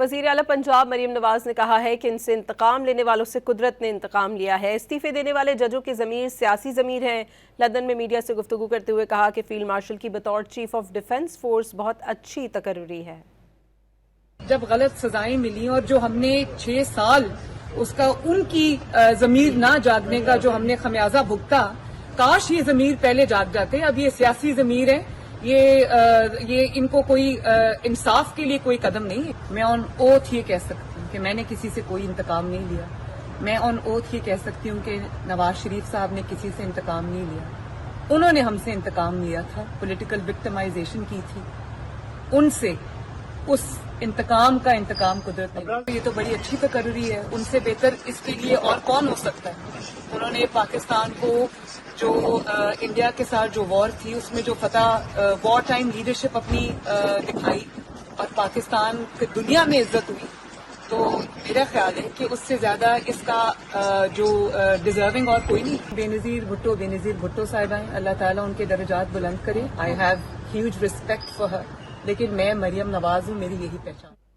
वज़ीर आला पंजाब मरियम नवाज ने कहा है कि इनसे इंतकाम लेने वालों से कुदरत ने इंतकाम लिया है। इस्तीफे देने वाले जजों की ज़मीर सियासी ज़मीर है। लंदन में मीडिया से गुफ्तगू करते हुए कहा कि फील्ड मार्शल की बतौर चीफ ऑफ डिफेंस फोर्स बहुत अच्छी तकर्री है। जब गलत सजाएं मिली और जो हमने 6 साल उसका उनकी ज़मीर ना जागने का जो हमने खमियाजा भुगता, काश ये ज़मीर पहले जाग जाते। अब ये सियासी ज़मीर है, ये इनको कोई इंसाफ के लिए कोई कदम नहीं है। मैं ऑन ओथ ये कह सकती हूँ कि मैंने किसी से कोई इंतकाम नहीं लिया। मैं ऑन ओथ ये कह सकती हूँ कि नवाज शरीफ साहब ने किसी से इंतकाम नहीं लिया। उन्होंने हमसे इंतकाम लिया था, पॉलिटिकल विक्टिमाइजेशन की थी उनसे। उस इंतकाम का इंतकाम कुदरत ने, ये तो बड़ी अच्छी तकर्री है। उनसे बेहतर इसके लिए और कौन हो सकता है। उन्होंने पाकिस्तान को जो इंडिया के साथ जो वॉर थी उसमें जो फतह वॉर टाइम लीडरशिप अपनी दिखाई और पाकिस्तान की दुनिया में इज्जत हुई, तो मेरा ख्याल है कि उससे ज्यादा इसका जो डिजर्विंग और कोई नहीं। बेनज़ीर भुट्टो साहिबा हैं, अल्लाह ताला उनके दर्जात बुलंद करे। I have huge respect for her, लेकिन मैं मरियम नवाज हूँ, मेरी यही पहचान।